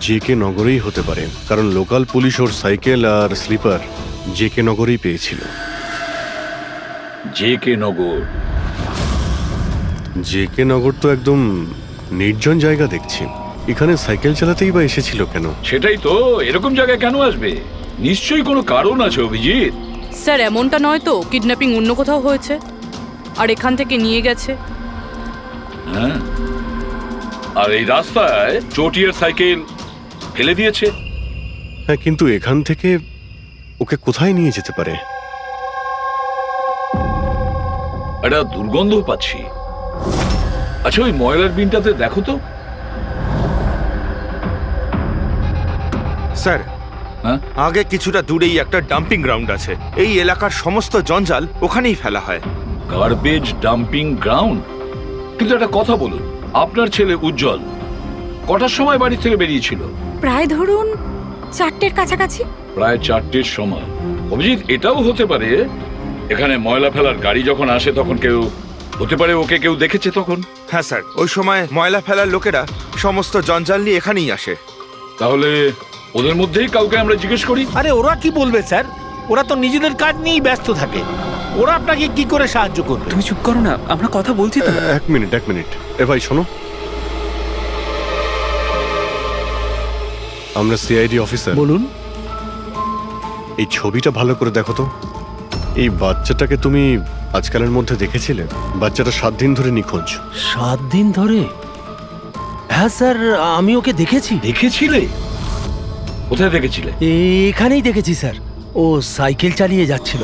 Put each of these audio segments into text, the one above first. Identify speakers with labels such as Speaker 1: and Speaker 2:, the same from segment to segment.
Speaker 1: JK নগরেই হতে পারে, কারণ লোকাল পুলিশ ওর সাইকেল আর স্লিপার জেকে নগরেই পেয়েছিল।
Speaker 2: জেকে নগর?
Speaker 1: জেকে নগর তো একদম নির্জন জায়গা দেখছি। এখানে সাইকেল চালাতেই বা এসেছিল কেন?
Speaker 2: সেটাই তো, এরকম জায়গায় কেন আসবে? নিশ্চয়ই কোনো কারণ আছে অভিজিৎ।
Speaker 3: স্যার এমনটা নয় তো কিডন্যাপিং অন্য কোথাও হয়েছে আর এখান থেকে নিয়ে গেছে?
Speaker 2: হ্যাঁ, আর এই রাস্তায় চটিয়ার সাইকেল ফেলে দিয়েছে।
Speaker 1: হ্যাঁ, কিন্তু এখান থেকে ওকে কোথায় নিয়ে যেতে পারে?
Speaker 2: একটা দুর্গন্ধ পাচ্ছি। আচ্ছা, ওই ময়লার বিনটাতে দেখো তো।
Speaker 4: স্যার,
Speaker 2: হ্যাঁ,
Speaker 4: আগে কিছুটা দূরেই একটা ডাম্পিং গ্রাউন্ড আছে। এই এলাকার সমস্ত জঞ্জাল ওখানেই ফেলা হয়।
Speaker 2: Garbage dumping ground? কিন্তু একটা কথা বলুন, আপনার ছেলে উজ্জ্বল কটার সময় বাড়ি থেকে বেরিয়েছিল?
Speaker 5: প্রায় ধরুন 4টের কাছাকাছি।
Speaker 2: প্রায় 4টের সময়। অভিজিৎ, এটাও হতে পারে এখানে ময়লা ফেলার গাড়ি যখন আসে তখন কেউ, হতে পারে ওকে কেউ দেখেছে তখন।
Speaker 4: হ্যাঁ স্যার, ওই সময় ময়লা ফেলার লোকেরা সমস্ত জঞ্জাল নিয়ে এখানেই আসে।
Speaker 2: তাহলে ওদের মধ্যেই কাউকে আমরা জিজ্ঞেস করি।
Speaker 6: আরে ওরা কি বলবে স্যার? ওরা তো নিজেদের কাজ নিয়েই ব্যস্ত থাকে। ওরা আপনাকে কি করে সাহায্য করবে?
Speaker 7: তুমি চুপ করো না, আমরা কথা বলছি তো।
Speaker 1: এক মিনিট। এ ভাই শোনো, আমরা সিআইডি অফিসার।
Speaker 6: বলুন।
Speaker 1: এই ছবিটা ভালো করে দেখো তো। এই বাচ্চাটাকে তুমি আজকালের মধ্যে দেখেছিলে? বাচ্চাটা 7 দিন ধরে নিখোঁজ।
Speaker 6: 7 দিন ধরে? হ্যাঁ স্যার, আমি ওকে দেখেছি।
Speaker 2: দেখেছিলে? কোথায় দেখেছিলে?
Speaker 6: এখানেই দেখেছি স্যার। ও সাইকেল চালিয়ে যাচ্ছিল।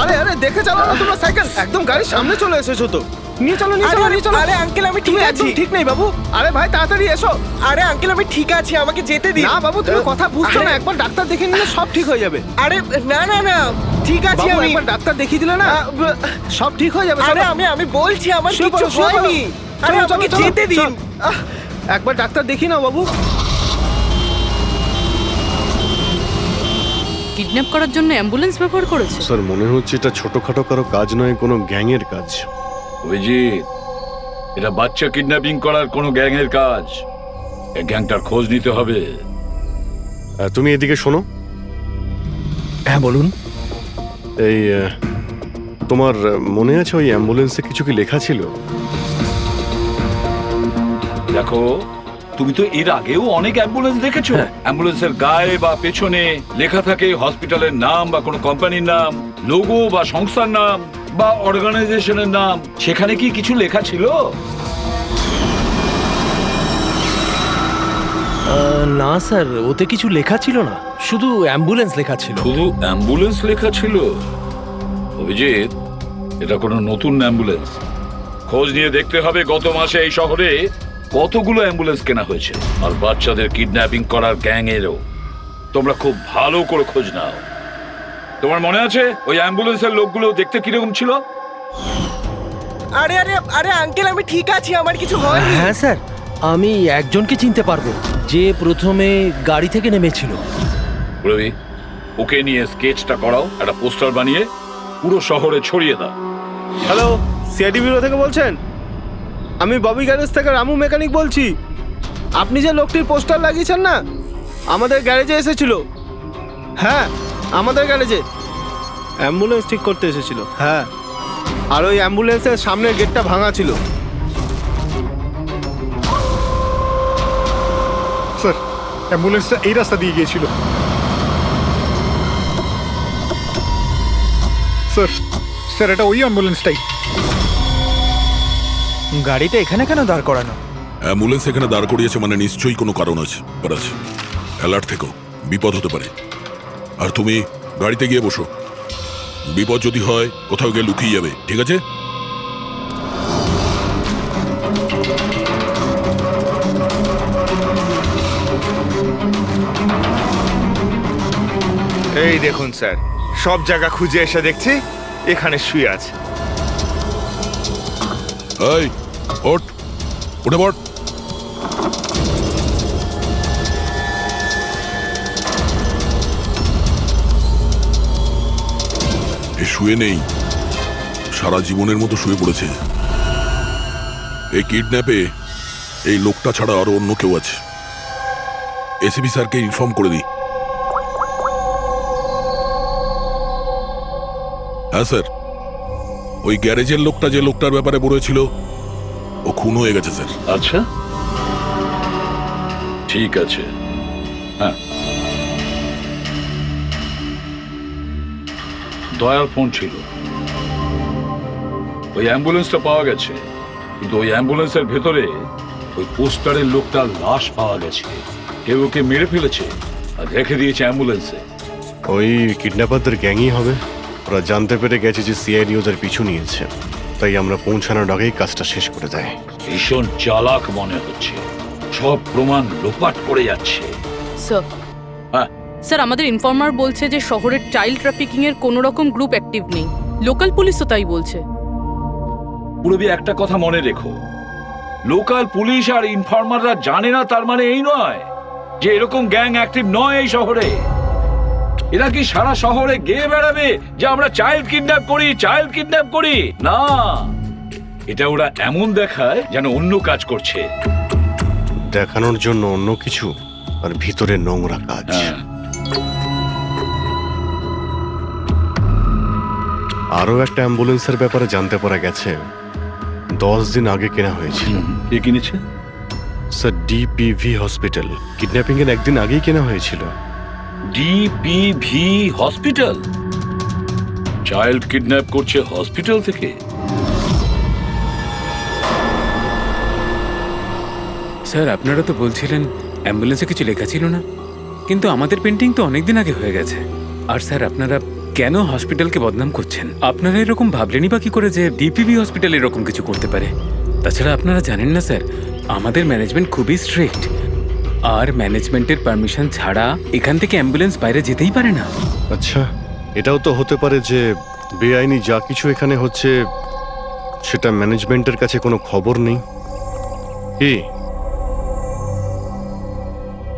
Speaker 8: আরে আরে দেখে চালাও না তোমরা সাইকেল, একদম গাড়ির সামনে চলে এসেছো তো। নিয়ে চলো নিয়ে চলো।
Speaker 9: আরে আঙ্কেল, আমি ঠিক
Speaker 8: তুমি
Speaker 9: আছি।
Speaker 8: একদম ঠিক নেই বাবু। আরে ভাই তাড়াতাড়ি এসো।
Speaker 9: আরে আঙ্কেল, আমি ঠিক আছি, আমাকে যেতে দিন।
Speaker 8: না বাবু, তুমি কথা বুঝছো না।
Speaker 9: আরে-
Speaker 8: একবার ডাক্তার দেখে নিলে সব ঠিক হয়ে যাবে।
Speaker 9: আরে না না না, ঠিক আছে
Speaker 8: বাবু
Speaker 9: আমি।
Speaker 8: একবার ডাক্তার দেখিয়ে দিলে না সব ঠিক হয়ে যাবে।
Speaker 9: আরে
Speaker 8: চলো।
Speaker 9: আমি বলছি আমার
Speaker 8: শুয়ে
Speaker 9: কিছু
Speaker 8: পড়ো, শুয়ে পড়ো।
Speaker 9: হয়নি। আরে
Speaker 8: চলো,
Speaker 9: আমাকে
Speaker 8: চলো,
Speaker 9: যেতে
Speaker 8: চলো।
Speaker 9: দিন।
Speaker 8: একবার ডাক্তার দেখিয়ে নাও বাবু।
Speaker 3: কিডন্যাপ করার জন্য অ্যাম্বুলেন্স ব্যবহার করেছে?
Speaker 1: স্যার, মনে হচ্ছে এটা ছোটখাটো কারো কাজ নয়, কোনো গ্যাংয়ের কাজ।
Speaker 2: অভিজিৎ, এটা বাচ্চা কিডন্যাপিং করার কোনো গ্যাংয়ের কাজ। এই গ্যাংটার খোঁজ নিতে হবে।
Speaker 1: তুমি এদিকে শোনো।
Speaker 6: হ্যাঁ বলুন।
Speaker 1: এই তোমার মনে আছে ওই অ্যাম্বুলেন্সে কিছু কি লেখা ছিল?
Speaker 2: দেখো, তুমি তো এর আগেও অনেক অ্যাম্বুলেন্স দেখেছো। অ্যাম্বুলেন্সের গায়ে বা পেছনে লেখা থাকে হসপিটালের নাম বা কোনো কোম্পানির নাম, লোগো বা সংস্থার নাম বা অর্গানাইজেশনের নাম। সেখানে কি কিছু লেখা ছিল?
Speaker 6: না স্যার, ওতে কিছু লেখা ছিল না, শুধু অ্যাম্বুলেন্স লেখা ছিল।
Speaker 2: শুধু অ্যাম্বুলেন্স লেখা ছিল? অভিজিৎ, এটা কোনো নতুন অ্যাম্বুলেন্স। খোঁজ নিয়ে দেখতে হবে গত মাসে এই শহরে কতগুলো অ্যাম্বুলেন্স কেনা হয়েছে। আর বাচ্চাদের কিডন্যাপিং করার গ্যাং এরও তোমরা খুব ভালো করে খোঁজ নাও। তোমার মনে আছে ওই অ্যাম্বুলেন্সের লোকগুলো দেখতে কিরকম ছিল?
Speaker 9: আরে আরে আরে আঙ্কেল, আমি ঠিক আছি, আমার কিছু হয়নি।
Speaker 6: হ্যাঁ স্যার, আমি একজনকে চিনতে পারবো, যে প্রথমে গাড়ি থেকে নেমেছিল।
Speaker 2: রবি, ওকে নিয়ে স্কেচটা করাও, একটা পোস্টার বানিয়ে পুরো শহরে ছড়িয়ে দাও।
Speaker 8: হ্যালো, সিআইডি ব্যুরো থেকে বলছেন? আমি ববি গ্যারেজ থেকে রামু মেকানিক বলছি। আপনি যে লোকটির পোস্টার লাগিয়েছেন না, আমাদের গ্যারেজে এসেছিল। হ্যাঁ, আমাদের গ্যারেজে অ্যাম্বুলেন্স ঠিক করতে এসেছিল। হ্যাঁ, আর ওই অ্যাম্বুলেন্সের সামনের গেটটা ভাঙা ছিল।
Speaker 10: স্যার, অ্যাম্বুলেন্সটা এই রাস্তা দিয়ে গিয়েছিল। স্যার এটা ওই অ্যাম্বুলেন্সটাই।
Speaker 7: গাড়িটা এখানে কেন দাঁড় করানো?
Speaker 11: অ্যাম্বুলেন্স এখানে দাঁড় করিয়েছে মানে নিশ্চয়ই কোনো কারণ আছে। অ্যালার্ট থেকো, বিপদ হতে পারে। আর তুমি গাড়িতে গিয়ে বসো, বিপদ যদি হয় কোথাও গিয়ে লুকিয়ে যাবে, ঠিক আছে?
Speaker 4: এই দেখুন স্যার, সব জায়গা খুঁজে এসে দেখছি এখানে শুয়ে আছে।
Speaker 11: এই ওঠ, উঠে পড়। এ শুয়ে নেই, সারা জীবনের মতো শুয়ে পড়েছে। এই কিডন্যাপে এই লোকটা ছাড়া আরো অন্য কেউ আছে। এসিপি স্যারকে ইনফর্ম করে দিই। হ্যাঁ স্যার, ওই গ্যারেজের লোকটা যে লোকটার ব্যাপারে বলেছিল ও খুন হয়ে গেছে স্যার।
Speaker 2: আচ্ছা, ঠিক আছে। হ্যাঁ, দয়ার ফোন ছিল, ওই অ্যাম্বুলেন্সটা পাওয়া গেছে, কিন্তু ওই অ্যাম্বুলেন্সের ভেতরে ওই পোস্টারের লোকটার লাশ পাওয়া গেছে। কেউ ওকে মেরে ফেলেছে আর রেখে দিয়েছে অ্যাম্বুলেন্সে।
Speaker 1: ওই কিডন্যাপারদের গ্যাংই হবে। ওরা জানতে পেরে গেছে যে সিআইডি ওদের পিছু নিয়েছে, তাই আমরা পৌঁছানোর আগেই কাজটা শেষ করে দেয়।
Speaker 2: ভীষণ চালাক মনে হচ্ছে, সব প্রমাণ লোপাট করে যাচ্ছে।
Speaker 3: স্যার,
Speaker 2: হ্যাঁ,
Speaker 3: স্যার আমাদের ইনফর্মার বলছে যে শহরের চাইল্ড ট্রাফিকিং এর কোনো রকম গ্রুপ অ্যাক্টিভ নেই। লোকাল পুলিশও তাই বলছে।
Speaker 2: পুরবি একটা কথা মনে রেখো, লোকাল পুলিশ আর ইনফর্মাররা জানে না তার মানে এই নয় যে এরকম গ্যাং অ্যাক্টিভ নয় এই শহরে। এরা কি সারা শহরে গেয়ে বেড়াবে যে আমরা চাইল্ড কিডন্যাপ করি, চাইল্ড কিডন্যাপ করি? না, এটা ওরা এমন দেখায় যেন অন্য কাজ করছে।
Speaker 1: দেখানোর জন্য অন্য কিছু আর ভিতরে নোংরা কাজ।
Speaker 2: হ্যাঁ,
Speaker 1: আরও একটা অ্যাম্বুলেন্সের ব্যাপারে জানতে পারা গেছে 10 দিন আগে কেনা হয়েছিল।
Speaker 2: কে কিনেছে?
Speaker 1: স্যার, ডিপিভি হসপিটাল কিডন্যাপিং এর একদিন আগেই কেনা হয়েছিল।
Speaker 2: ডিপিভি হসপিটাল চাইল্ড কিডন্যাপ করছে হসপিটাল থেকে?
Speaker 7: স্যার, আপনারা তো বলছিলেন অ্যাম্বুলেন্সে কিছু লেখা ছিল না, কিন্তু আমাদের পেন্টিং তো অনেকদিন আগে হয়ে গেছে। আর স্যার, আপনারা কেন হসপিটালকে বদনাম করছেন? আপনারা এরকম ভাবলেনই বা কি করে যে ডিপিবি হসপিটাল এরকম কিছু করতে পারে? তাছাড়া আপনারা জানেন না স্যার, আমাদের ম্যানেজমেন্ট খুবই স্ট্রিক্ট, আর ম্যানেজমেন্টের পারমিশন ছাড়া এখান থেকে অ্যাম্বুলেন্স বাইরে যেতেই পারে না।
Speaker 1: আচ্ছা, এটাও তো হতে পারে যে বেআইনি যা কিছু এখানে হচ্ছে সেটা ম্যানেজমেন্টের কাছে কোনো খবর নেই। কি?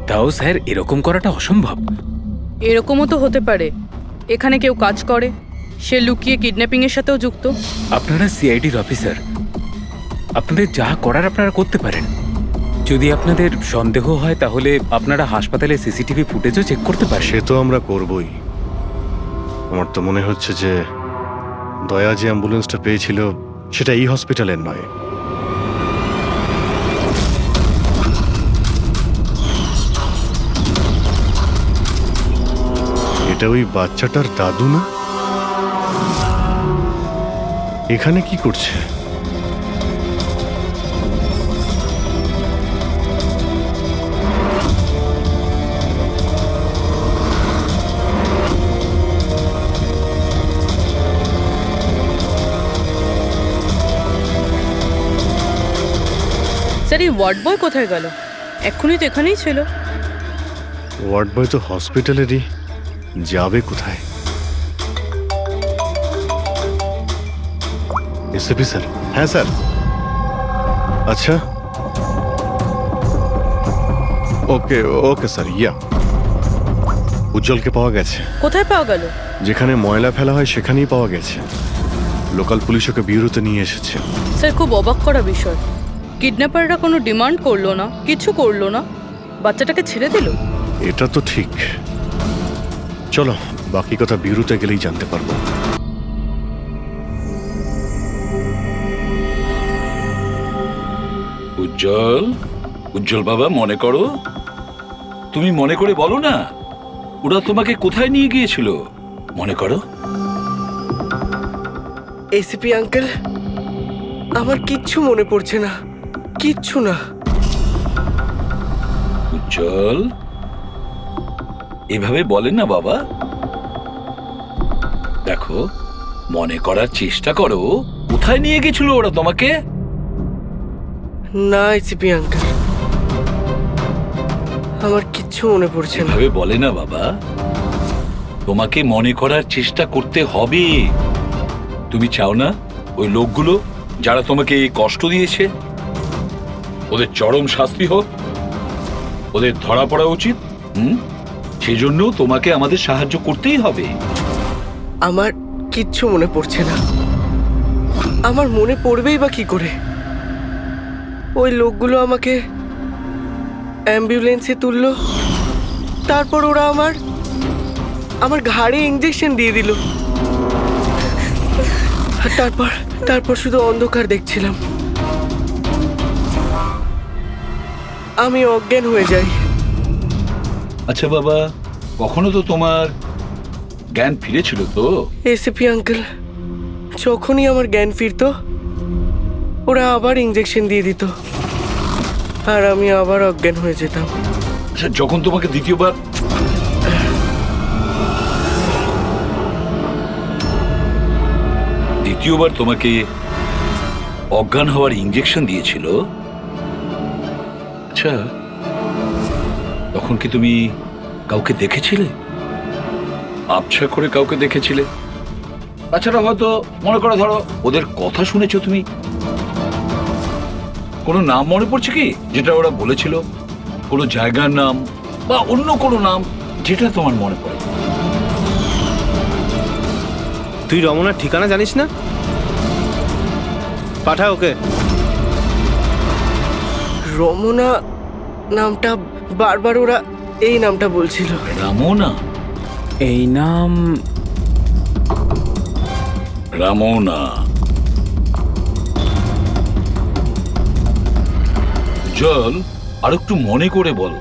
Speaker 7: তাও স্যার, এরকম করাটা অসম্ভব।
Speaker 3: এরকমও তো হতে পারে এখানে কেউ কাজ করে, সে লুকিয়ে কিডন্যাপিং এর সাথেও যুক্ত।
Speaker 7: আপনারা সিআইডির অফিসার, আপনাদের যা করার আপনারা করতে পারেন। যদি আপনাদের সন্দেহ হয় তাহলে আপনারা হাসপাতালে সিসিটিভি ফুটেজও চেক করতে পারেন।
Speaker 1: সে তো আমরা করবই। আমার তো মনে হচ্ছে যে দয়া যে অ্যাম্বুলেন্সটা পেয়েছিল সেটা এই হসপিটালের নয়। এটা ওই বাচ্চাটার দাদু না? এখানে কি করছে?
Speaker 3: স্যার, এই ওয়ার্ড বয় কোথায় গেল? এক্ষুনি তো এখানেই ছিল।
Speaker 1: ওয়ার্ড বয় তো হসপিটালেরই, যাবে কোথায়? SP sir? হ্যাঁ স্যার। আচ্ছা, ওকে ওকে স্যার। ইয়া, উজ্জ্বলকে পাওয়া গেছে।
Speaker 3: কোথায় পাওয়া গেল?
Speaker 1: যেখানে ময়লা ফেলা হয় সেখানেই পাওয়া গেছে। লোকাল পুলিশ ওকে ব্যুরোতে নিয়ে এসেছে।
Speaker 3: স্যার, খুব অবাক করা বিষয়, কিডন্যাপাররা কোনো ডিমান্ড করলো না, কিছু করলো না, বাচ্চাটাকে ছেড়ে দিল।
Speaker 1: এটা তো ঠিক। চলো, বাকি কথা ব্যুরোতে গেলেই জানতে পারবো।
Speaker 2: উজ্জ্বল, উজ্জ্বল বাবা, মনে করো, তুমি মনে করে বলো না ওরা তোমাকে কোথায় নিয়ে গিয়েছিল? মনে করো।
Speaker 9: এসিপি আঙ্কেল, আমার কিচ্ছু মনে পড়ছে না, কিচ্ছু না।
Speaker 2: উজ্জ্বল, এভাবে বলেন না বাবা। দেখো, মনে করার চেষ্টা করো, কোথায় নিয়ে গেছিল ওরা তোমাকে?
Speaker 9: না এসিপি আঙ্কেল, আমার কিচ্ছু মনে পড়ছে না।
Speaker 2: এভাবে বলে না বাবা, তোমাকে মনে করার চেষ্টা করতে হবে। তুমি চাও না ওই লোকগুলো যারা তোমাকে এই কষ্ট দিয়েছে ওদের চরম শাস্তি হোক, ওদের ধরা পড়া উচিত। সেজন্য তোমাকে আমাদের সাহায্য করতেই হবে।
Speaker 9: আমার কিচ্ছু মনে পড়ছে না। আমার মনে পড়বেই বা কি করে? ওই লোকগুলো আমাকে অ্যাম্বুলেন্সে তুললো, তারপর ওরা আমার ঘাড়ে ইঞ্জেকশন দিয়ে দিল। আর তারপর শুধু অন্ধকার দেখছিলাম। আমি অজ্ঞান হয়ে যাই।
Speaker 2: আচ্ছা বাবা, কখনো তো তোমার জ্ঞান ফিরেছিল তো?
Speaker 9: এসিপি আঙ্কেল, যখনই আমার জ্ঞান ফিরতো ওরা আবার ইঞ্জেকশন দিয়ে দিত, আর আমি আবার অজ্ঞান হয়ে যেতাম।
Speaker 2: আচ্ছা, যখন তোমাকে দ্বিতীয়বার তোমাকে অজ্ঞান হওয়ার ইঞ্জেকশন দিয়েছিল, আচ্ছা তখন কি তুমি কাউকে দেখেছিলে? আবছা করে কাউকে দেখেছিলে? তাছাড়া হয়তো মনে করো, ধরো ওদের কথা শুনেছো তুমি, কোনো নাম মনে পড়ছে কি যেটা ওরা বলেছিল? কোনো জায়গার নাম বা অন্য কোনো নাম যেটা তোমার মনে পড়ে?
Speaker 8: তুই রমনার ঠিকানা জানিস না? পাঠা ওকে।
Speaker 9: রমনা নামটা বারবার ওরা এই নামটা বলছিল।
Speaker 2: রামনা?
Speaker 7: এই নাম
Speaker 2: রামনা। জল, আর একটু মনে করে বল,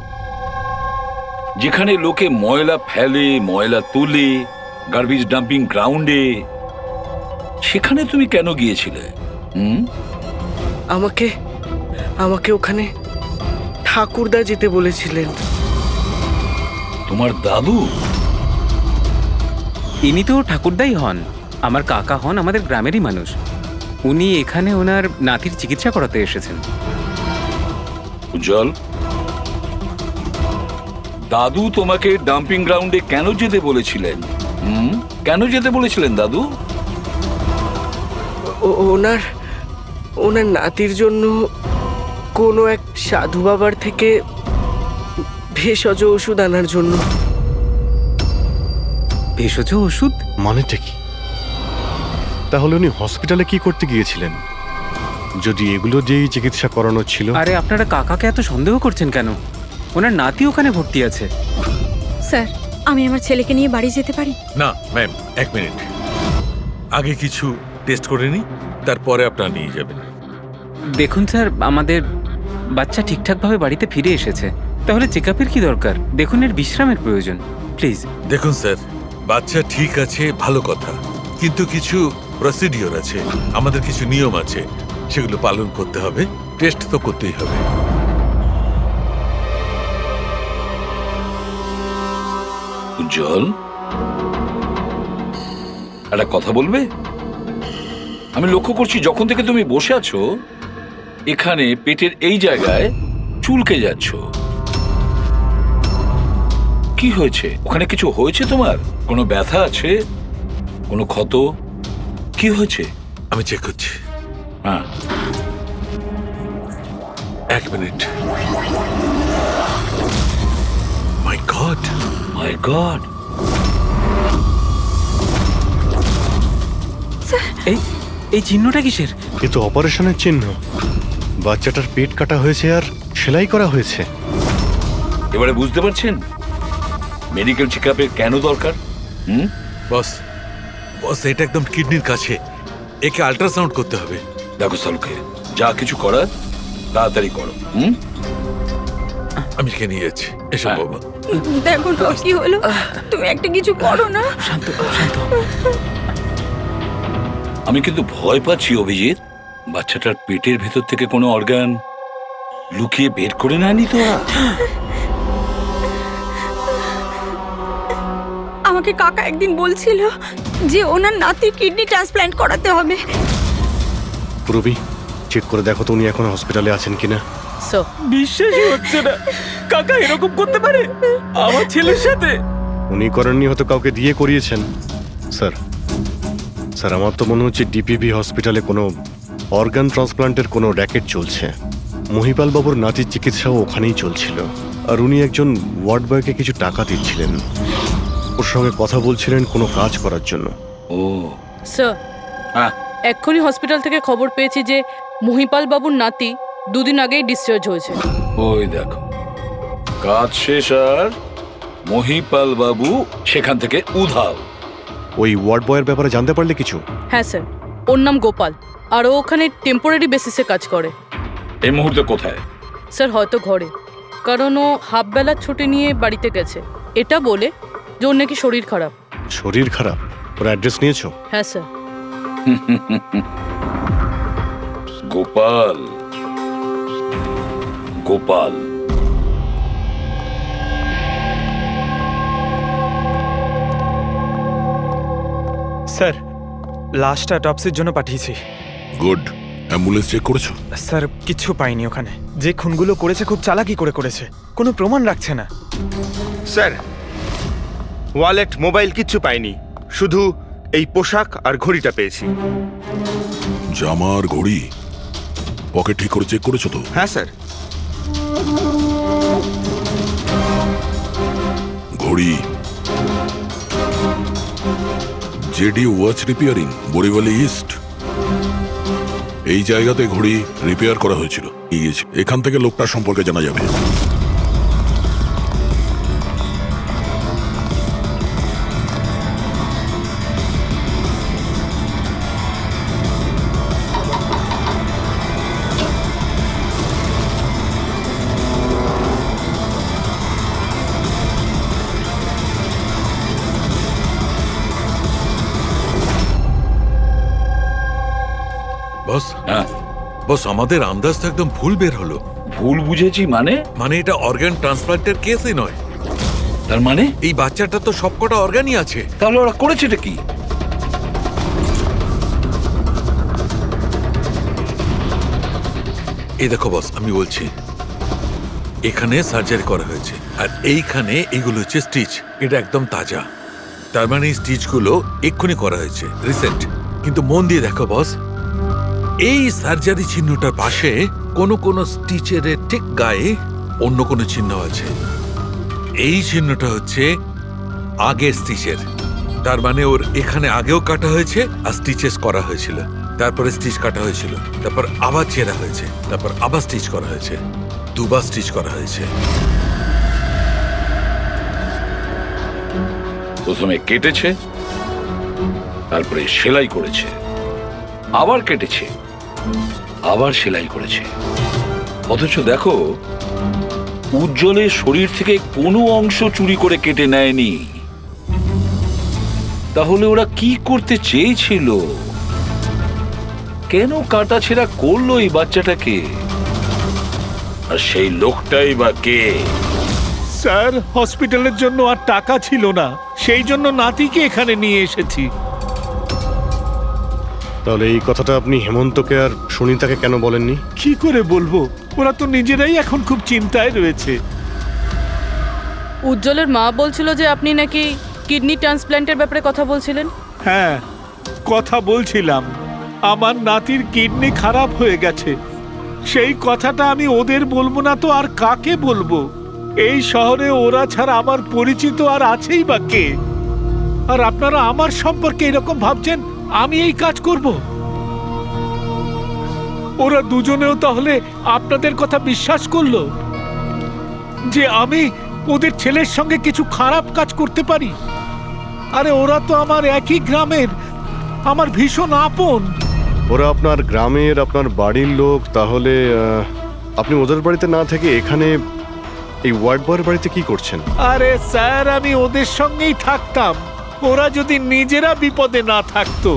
Speaker 2: যেখানে লোকে ময়লা ফেলে, ময়লা তুলে, গার্বেজ ডাম্পিং গ্রাউন্ডে, সেখানে তুমি কেন গিয়েছিলে?
Speaker 9: আমাকে ওখানে ঠাকুরদা যেতে বলেছিলেন।
Speaker 2: তোমার দাদু?
Speaker 7: ইনি তো ঠাকুরদাই হন, আমার কাকা হন, আমাদের গ্রামেরই মানুষ। উনি এখানে ওনার নাতির চিকিৎসা করাতে এসেছেন।
Speaker 2: উজ্জ্বল, দাদু তোমাকে ডাম্পিং গ্রাউন্ডে কেন যেতে বলেছিলেন? কেন যেতে বলেছিলেন দাদু?
Speaker 9: ওনার নাতির জন্য কোনো এক সাধু বাবার থেকে ভেষজ ওষুধ আনার জন্য।
Speaker 7: ভেষজ ওষুধ
Speaker 1: মানেটা কি? তাহলে উনি হসপিটালে কি করতে গিয়েছিলেন যদি এগুলো দিয়েই চিকিৎসা করানো ছিল?
Speaker 7: আরে আপনারা কাকাকে এত সন্দেহ করছেন কেন? ওনার নাতি ওখানে ভর্তি আছে।
Speaker 5: স্যার, আমি আমার ছেলেকে নিয়ে বাড়ি যেতে পারি?
Speaker 12: না ম্যাম, 1 মিনিট। আগে কিছু টেস্ট করে নিই, তারপরে আপনারা নিয়ে যাবেন।
Speaker 7: দেখুন স্যার, আমাদের বাচ্চা ঠিকঠাকভাবে বাড়িতে ফিরে এসেছে, তাহলে চেক আপের কি দরকার? দেখুন, এর বিশ্রামের প্রয়োজন, প্লিজ।
Speaker 12: দেখুন স্যার, বাচ্চা ঠিক আছে, ভালো কথা, কিন্তু কিছু প্রসিডিওর আছে, আমাদের কিছু নিয়ম আছে, সেগুলো পালন করতে হবে। টেস্ট তো করতেই হবে।
Speaker 2: উজ্জ্বল, একটা কথা বলবে? আমি লক্ষ্য করছি যখন থেকে তুমি বসে আছো এখানে, পেটের এই জায়গায় চুলকে যাচ্ছ। কি হয়েছে? ওখানে কিছু হয়েছে তোমার? কোনো ব্যথা আছে? কোনো ক্ষত? কি হয়েছে?
Speaker 12: আমি চেক করছি।
Speaker 2: হ্যাঁ,
Speaker 12: 1 মিনিট। মাই গড,
Speaker 2: মাই গড।
Speaker 7: এই চিহ্নটা কিসের?
Speaker 1: এ তো অপারেশনের চিহ্ন। বাচ্চাটার পেট কাটা হয়েছে আর সেলাই করা হয়েছে।
Speaker 2: এবারে বুঝতে পারছেন মেডিকেল চেক আপের কেন দরকার?
Speaker 12: বস, এটা একদম কিডনির কাছে, একে আল্ট্রাসাউন্ড করতে হবে।
Speaker 2: দেখো সালুকে, যা কিছু করার তাড়াতাড়ি করো।
Speaker 12: আমি কে নিয়ে যাচ্ছি, এসব বাবা।
Speaker 5: দেখো না কি হলো, তুমি একটা কিছু করো না।
Speaker 7: শান্ত শান্ত।
Speaker 2: আমি কিন্তু ভয় পাচ্ছি অভিজিৎ, বাচ্চাটার পেটের ভেতর থেকে কোনো অর্গান লুকিয়ে বের করে নেয়নি তো?
Speaker 5: আমাকে কাকা একদিন বলছিল যে ওনার নাতির কিডনি ট্রান্সপ্ল্যান্ট করাতে হবে।
Speaker 1: পুরবি, চেক করে দেখো তো উনি এখন হসপিটালে আছেন কিনা।
Speaker 6: বিশ্বাসই হচ্ছে না, কাকা এরকম করতে পারে আমার ছেলের সাথে।
Speaker 1: উনি করেননি, হয়তো কাউকে দিয়ে করিয়েছেন। স্যার, আমার তো মনে হচ্ছে ডিপিভি হসপিটালে কোনো অর্গান ট্রান্সপ্লান্টের কোনো র্যাকেট চলছে। মহিপাল বাবুর নাতির চিকিৎসাও ওখানেই চলছিল, আর উনি একজন ওয়ার্ড বয়কে কিছু টাকা দিচ্ছিলেন, ওর সঙ্গে কথা বলছিলেন কোনো কাজ করার জন্য।
Speaker 2: ও
Speaker 3: স্যার,
Speaker 2: হ্যাঁ,
Speaker 3: এক্ষুনি হসপিটাল থেকে খবর পেয়েছি যে মহিপাল বাবুর নাতি 2 দিন আগেই ডিসচার্জ হয়েছে।
Speaker 2: ওই দেখো, কাজ শেষ আর মহিপাল বাবু সেখান থেকে উধাও।
Speaker 1: ওই ওয়ার্ড বয়ের ব্যাপারে জানতে পারলে কিছু?
Speaker 3: হ্যাঁ স্যার, ওর নাম গোপাল, আর ও ওখানে টেম্পোরারি বেসিসে কাজ করে।
Speaker 2: এই মুহূর্তে কোথায়?
Speaker 3: স্যার হয়তো ঘরে, কারণ ও হাফ বেলার ছুটি নিয়ে বাড়িতে গেছে, এটা বলে যে ওর নাকি শরীর খারাপ।
Speaker 1: শরীর খারাপ? ওর অ্যাড্রেস নিয়েছো?
Speaker 3: হ্যাঁ স্যার।
Speaker 2: গোপাল, গোপাল
Speaker 13: স্যার, লাশটা অটপসির জন্য পাঠিয়েছি।
Speaker 11: গুড। অ্যাম্বুলেন্স চেক করেছো?
Speaker 13: স্যার কিচ্ছু পাইনি ওখানে। যে খুনগুলো করেছে খুব চালাকি করে করেছে, কোনো প্রমাণ রাখছে না।
Speaker 4: স্যার, ওয়ালেট মোবাইল কিচ্ছু পাইনি, শুধু এই পোশাক আর ঘড়িটা পেয়েছি।
Speaker 11: জামা আর ঘড়ি পকেট ঠিক করে চেক করেছো তো?
Speaker 4: হ্যাঁ স্যার।
Speaker 11: ঘড়ি জেডি ওয়াচ রিপেয়ারিং, বরিওয়ালি ইস্ট, এই জায়গাতে ঘড়ি রিপেয়ার করা হয়েছিল। এখান থেকে লোকটার সম্পর্কে জানা যাবে।
Speaker 12: বস,
Speaker 2: হ্যাঁ,
Speaker 12: বস আমাদের আন্দাজ তো একদম ভুল বের হলো।
Speaker 2: ভুল বুঝেছি মানে?
Speaker 12: মানে এটা অর্গান ট্রান্সপ্লান্টের কেসই নয়।
Speaker 2: তার মানে
Speaker 12: এই বাচ্চাটা তো সবকটা অর্গানই আছে।
Speaker 2: তাহলে ওরা করেছেটা কি?
Speaker 12: এই দেখো বস, আমি বলছি, এখানে সার্জারি করা হয়েছে আর এইখানে এইগুলো হচ্ছে স্টিচ। এটা একদম তাজা, তার মানে এই স্টিচগুলো এক্ষুনি করা হয়েছে, রিসেন্ট। কিন্তু মন দিয়ে দেখো বস, এই সার্জারি চিহ্নটার পাশে কোনো কোনো স্টিচের ঠিক গায়ে অন্য কোনো চিহ্ন আছে। এই চিহ্নটা হচ্ছে আগের স্টিচের, তার মানে ওর এখানে আগেও কাটা হয়েছে আর স্টিচেস করা হয়েছিল, তারপরে স্টিচ কাটা হয়েছিল, তারপর আবার চেরা হয়েছে, তারপর আবার স্টিচ করা হয়েছে, দুবার স্টিচ করা হয়েছে।
Speaker 2: প্রথমে কেটেছে, তারপরে সেলাই করেছে, আবার কেটেছে, আবার সেলাই করেছে। অথচ দেখো, উজ্জ্বলের শরীর থেকে কোনো অংশ চুরি করে কেটে নেয়নি। তাহলে ওরা কি করতে চেয়েছিল? কেন কাটাছেঁড়া করলো এই বাচ্চাটাকে? আর সেই লোকটাই বা কে?
Speaker 6: স্যার, হসপিটালের জন্য আর টাকা ছিল না, সেই জন্য নাতিকে এখানে নিয়ে এসেছি।
Speaker 1: তাহলে এই কথাটা আপনি হেমন্তকে আর সুনিতাকে কেন বলেননি?
Speaker 6: কি করে বলবো, ওরা তো নিজেরাই এখন খুব চিন্তায় রয়েছে।
Speaker 3: উজ্জ্বলের মা বলছিল যে আপনি নাকি কিডনি ট্রান্সপ্ল্যান্টের ব্যাপারে কথা বলছিলেন।
Speaker 6: হ্যাঁ, কথা বলছিলাম। আমার নাতির কিডনি খারাপ হয়ে গেছে, সেই কথাটা আমি ওদের বলবো না তো আর কাকে বলবো? এই শহরে ওরা ছাড়া আমার পরিচিত আর আছেই বা কে? আর আপনারা আমার সম্পর্কে এরকম ভাবছেন আমি এই কাজ করব? ওরা দুজনেও তাহলে আপনাদের কথা বিশ্বাস করলো যে আমি ওদের ছেলের সঙ্গে কিছু খারাপ কাজ করতে পারি? আরে ওরা তো আমার একই গ্রামের, আমার ভীষণ আপন।
Speaker 1: ওরা আপনার গ্রামের, আপনার বাড়ির লোক, তাহলে আপনি ওদের বাড়িতে না থেকে এখানে এই ওয়ার্ড বয়ের বাড়িতে কি করছেন?
Speaker 6: আরে স্যার, আমি ওদের সঙ্গেই থাকতাম, ওরা যদি নিজেরা বিপদে না থাকতো।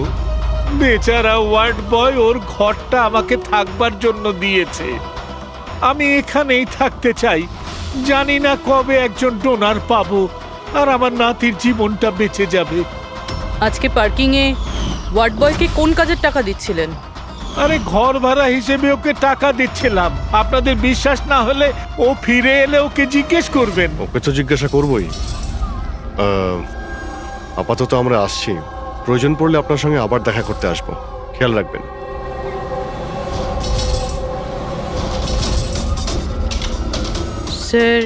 Speaker 6: বেচারা ওয়ার্ড বয় ওর ঘরটা আমাকে থাকবার জন্য দিয়েছে। আমি এখানেই থাকতে চাই, জানি না কবে একজন ডোনার পাবো আর আমার নাতির জীবনটা বেঁচে যাবে।
Speaker 3: আজকে পার্কিংয়ে ওয়ার্ড বয়কে কোন কাজের টাকা দিচ্ছিলেন?
Speaker 6: আরে ঘর ভাড়া হিসেবে ওকে টাকা দিচ্ছিলাম। আপনাদের বিশ্বাস না হলে ও ফিরে এলে ওকে জিজ্ঞেস করবেন।
Speaker 1: ওকে তো জিজ্ঞাসা করবোই। আপাতত আমরা আসছি, প্রয়োজন পড়লে আপনার সঙ্গে আবার দেখা করতে আসবো, খেয়াল রাখবেন।
Speaker 3: স্যার,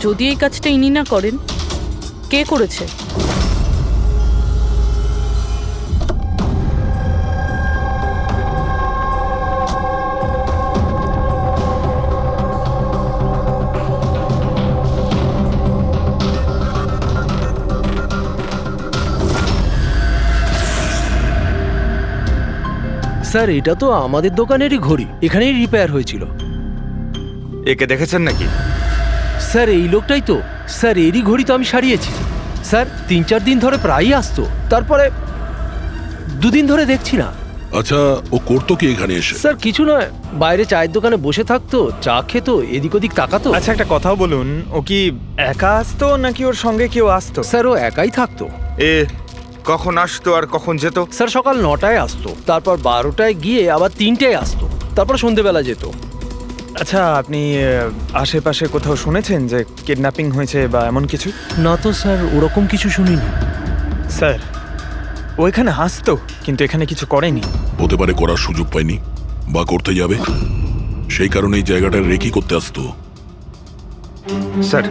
Speaker 3: যদি এই কাজটা ইনি না করেন, কে করেছে?
Speaker 14: স্যার, এটা তো আমাদের দোকানেরই ঘড়ি, এখানেই রিপেয়ার হয়েছিল।
Speaker 4: একে দেখেছেন নাকি?
Speaker 14: স্যার, এই লোকটাই তো। স্যার, এরই ঘড়ি তো আমি সারিয়েছি। স্যার, 3-4 দিন ধরে প্রায়ই আসতো, তারপরে 2 দিন ধরে দেখছি না।
Speaker 11: আচ্ছা, ও করতো কি এখানে এসে?
Speaker 14: স্যার, কিছু নয়, বাইরে চায়ের দোকানে বসে থাকতো, চা খেত, এদিক ওদিক তাকাতো।
Speaker 13: আচ্ছা, একটা কথাও বলুন, ও কি একা আসতো নাকি ওর সঙ্গে কেউ আসতো?
Speaker 14: স্যার, ও একাই থাকতো।
Speaker 4: এ কখন আসতো আর কখন যেত?
Speaker 14: স্যার, সকাল 9টায় আসতো, তারপর 12টায় গিয়ে আবার 3টায় আসতো, তারপর সন্ধেবেলা যেত।
Speaker 13: আচ্ছা, আপনি আশেপাশে কোথাও শুনেছেন যে কিডন্যাপিং হয়েছে বা এমন কিছু?
Speaker 14: না তো স্যার, ওরকম কিছু শুনিনি।
Speaker 13: স্যার, ও এখানে আসতো কিন্তু এখানে কিছু করেনি।
Speaker 11: হতে পারে করার সুযোগ পায়নি বা করতে যাবে, সেই কারণে এই জায়গাটা রেকি করতে আসতো।
Speaker 4: স্যার,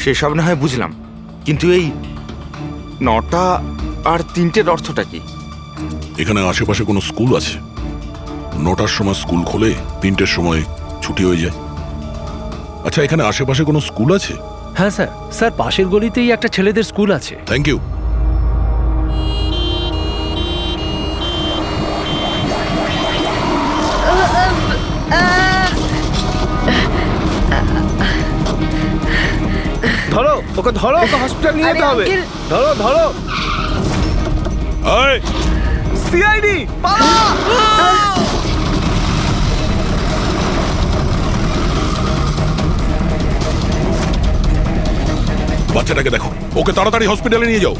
Speaker 4: সেসব না হয় বুঝলাম, কিন্তু এই 9টা আর 3টের অর্থটা কি?
Speaker 11: এখানে আশেপাশে কোনো স্কুল আছে? 9টার সময় স্কুল খোলে, 3টের সময় ছুটি হয়ে যায়। আচ্ছা, এখানে আশেপাশে কোনো স্কুল আছে?
Speaker 14: হ্যাঁ স্যার, স্যার পাশের গলিতেই একটা ছেলেদের স্কুল আছে।
Speaker 11: Thank you.
Speaker 8: ধরো ওকে, ধরো ওকে, হসপিটাল নিয়ে যেতে হবে। ধরো ধরো। সিআইডি
Speaker 11: বাচ্চাটাকে দেখো, ওকে তাড়াতাড়ি হসপিটালে নিয়ে যাও।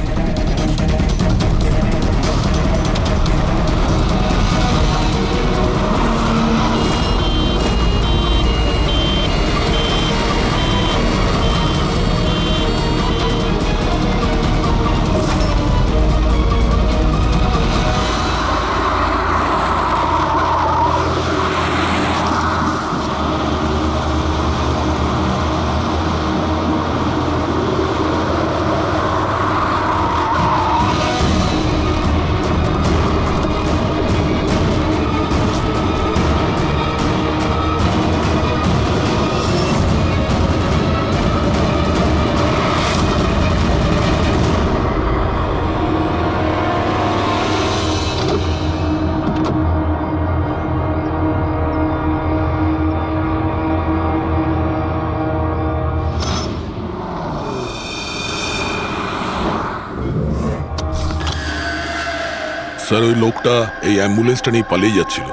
Speaker 11: স্যার, ওই লোকটা এই অ্যাম্বুলেন্সটা নিয়ে পালিয়ে যাচ্ছিল।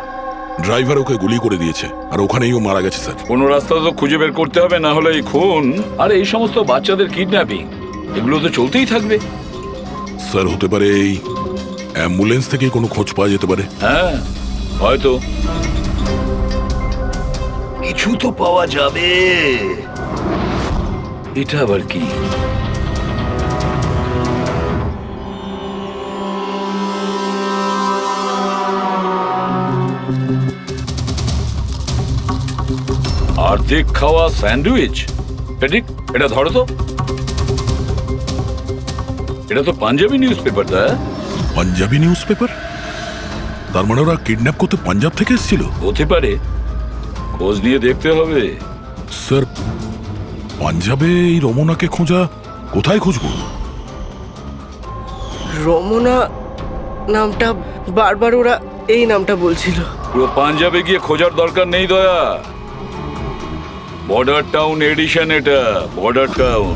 Speaker 11: ড্রাইভার ওকে গুলি করে দিয়েছে আর ওখানেই ও মারা গেছে স্যার।
Speaker 2: কোনো রাস্তা তো খুঁজে বের করতে হবে, না হলে এই খুন আর এই সমস্ত বাচ্চাদের কিডন্যাপিং এগুলো তো চলতেই থাকবে।
Speaker 11: স্যার, হতে পারে এই অ্যাম্বুলেন্স থেকে কোনো খোঁজ পাওয়া যেতে পারে।
Speaker 2: হ্যাঁ, হয়তো কিছু তো পাওয়া যাবে। এটা আবার কি? অর্ধেক খাওয়া স্যান্ডউইচ। ফেডিক, এটা ধরো তো। এটা তো Punjabi newspaper.
Speaker 11: Punjabi newspaper? তার মানে ওরা কিডন্যাপ করতে পাঞ্জাব থেকে এসেছিল?
Speaker 2: হতে পারে, খোঁজ নিয়ে দেখতে হবে।
Speaker 11: স্যার, পাঞ্জাবে এই রমনাকে খোঁজা, কোথায় খুঁজবো?
Speaker 9: রমনা নামটা বারবার ওরা এই নামটা বলছিল।
Speaker 2: পুরো পাঞ্জাবে গিয়ে খোঁজার দরকার নেই দয়া। বর্ডার টাউন এডিশন এটা, বর্ডার টাউন।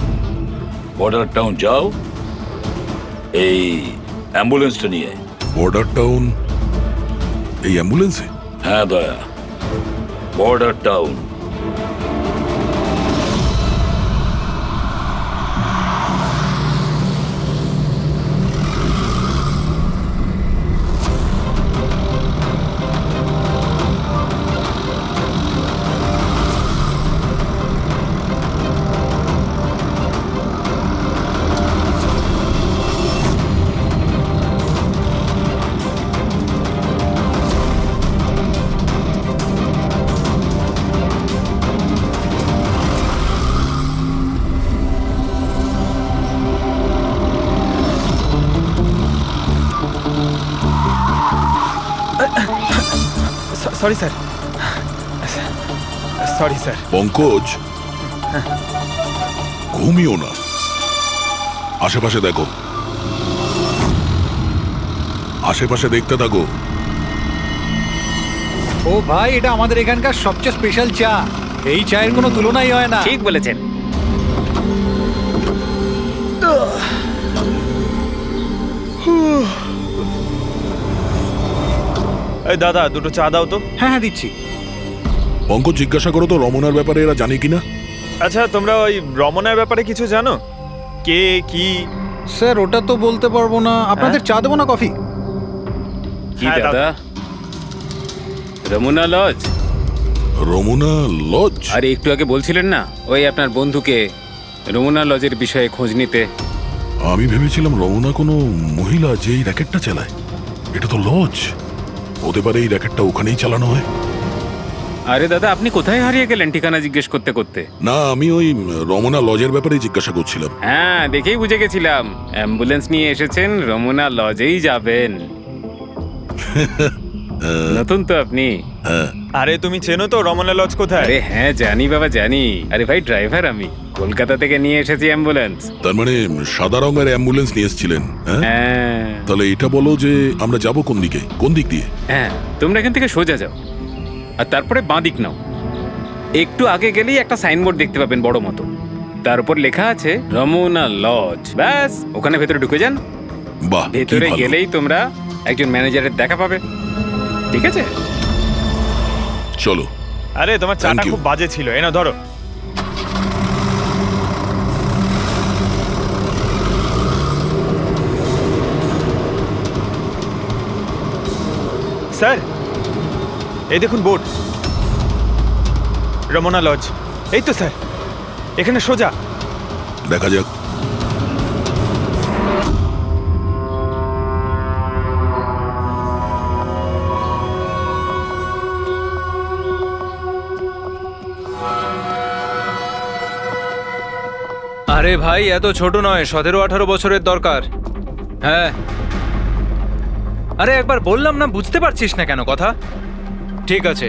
Speaker 2: বর্ডার টাউন যাও, এই অ্যাম্বুলেন্সটা নিয়ে।
Speaker 11: বর্ডার টাউন এই অ্যাম্বুলেন্সে?
Speaker 2: হ্যাঁ দয়া, border town.
Speaker 13: Sorry sir, sorry sir.
Speaker 11: Pankaj, ঘুমিও না, আশেপাশে দেখো, আশেপাশে দেখতে থাকো।
Speaker 15: ও ভাই, এটা আমাদের এখানকার সবচেয়ে স্পেশাল চা। এই চায়ের কোনো তুলনাই হয় না।
Speaker 7: ঠিক বলেছেন।
Speaker 13: এই দাদা, দুটো চা দাও তো।
Speaker 15: হ্যাঁ হ্যাঁ, দিচ্ছি।
Speaker 11: পঙ্কজ, জিজ্ঞাসা করো তো রমনার ব্যাপারে এরা জানে কিনা।
Speaker 13: আচ্ছা, তোমরা ওই রমনার ব্যাপারে কিছু জানো? কে কি?
Speaker 15: স্যার, ওটা তো বলতে পারবো না। আপনাদের চা দেবো না কফি?
Speaker 7: কি দাদা, রমনা লজ?
Speaker 11: রমনা লজ?
Speaker 7: আরে একটু আগে বলছিলেন না ওই আপনার বন্ধুকে রমনা লজের বিষয়ে খোঁজ নিতে।
Speaker 11: আমি ভেবেছিলাম রমনা কোনো মহিলা যে এই র্যাকেটটা চালায়। এটা তো লজ, হতে পারে এই র্যাকেটটা ওখানেই চালানো হয়।
Speaker 7: আরে দাদা, আপনি কোথায় হারিয়ে গেলেন ঠিকানা জিজ্ঞেস করতে করতে?
Speaker 11: না, আমি ওই রমনা লজের ব্যাপারেই জিজ্ঞাসা করছিলাম।
Speaker 7: হ্যাঁ, দেখেই বুঝে গেছিলাম অ্যাম্বুলেন্স নিয়ে এসেছেন, রমনা লজেই যাবেন। নতুন তো আপনি?
Speaker 13: আরে তুমি চেনো তো রমনা লজ কোথায়?
Speaker 7: আরে হ্যাঁ, জানি বাবা, জানি। আরে ভাই, ড্রাইভার আমি, কলকাতা থেকে নিয়ে এসেছি অ্যাম্বুলেন্স।
Speaker 11: তার মানে সাদা রঙের অ্যাম্বুলেন্স নিয়ে এসেছিলেন?
Speaker 7: হ্যাঁ।
Speaker 11: তাহলে এটা বলো যে আমরা যাব কোন দিকে, কোন দিক দিয়ে?
Speaker 7: হ্যাঁ, তোমরা এখান থেকে সোজা যাও আর তারপরে বাঁ দিক নাও। একটু আগে গেলেই একটা সাইনবোর্ড দেখতে পাবেন বড় মতো, তার উপর লেখা আছে রমনা লজ। ব্যাস, ওখানে ভেতরে ঢুকে যান।
Speaker 11: বাহ,
Speaker 7: ভেতরে গেলেই তোমরা একজন ম্যানেজারের দেখা পাবে। ঠিক আছে,
Speaker 11: চলো।
Speaker 13: আরে তোমার চাটা খুব বাজে ছিল, এনা ধরো। স্যার, এই দেখুন বোর্ড, রমনা লজ। এই তো স্যার, এখানে সোজা।
Speaker 11: দেখা যাক।
Speaker 14: আরে ভাই, এত ছোট নয়, 17-18 বছরের দরকার। হ্যাঁ, আরে একবার বললাম না, বুঝতে পারছিস না কেন কথা? ঠিক আছে,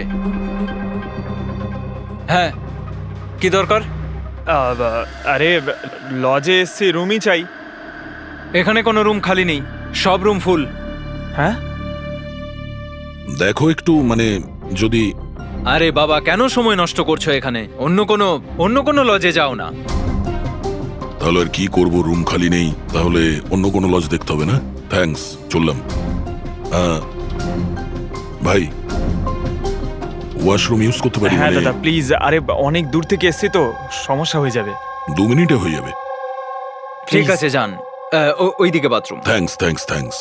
Speaker 14: হ্যাঁ, কি দরকার?
Speaker 13: আরে লজে এসছি, রুমই চাই।
Speaker 14: এখানে কোনো রুম খালি নেই, সব রুম ফুল।
Speaker 13: হ্যাঁ,
Speaker 11: দেখো একটু, মানে যদি...
Speaker 14: আরে বাবা, কেন সময় নষ্ট করছো এখানে? অন্য কোনো লজে যাও না।
Speaker 11: তাহলে আর কি করবো, রুম খালি নেই, তাহলে অন্য কোনো লজ দেখতে হবে না? থ্যাঙ্কস, চললাম। ভাই, ওয়াশরুম ইউজ করতে পারি?
Speaker 13: হ্যাঁ দাদা প্লিজ। আরে অনেক দূর থেকে এসছি তো, সমস্যা হয়ে যাবে।
Speaker 11: 2 মিনিটে হয়ে যাবে।
Speaker 14: ঠিক আছে, যান। ওইদিকে বাথরুম।
Speaker 11: Thanks, thanks, thanks.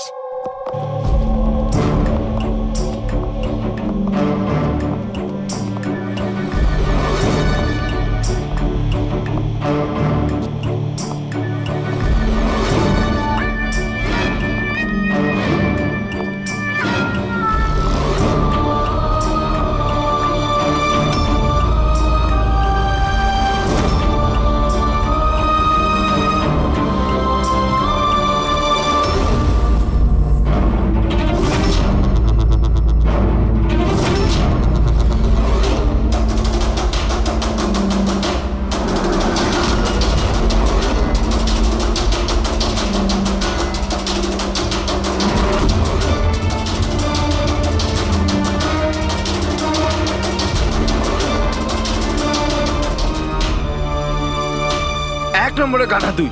Speaker 8: নম্বরে গাধা তুই।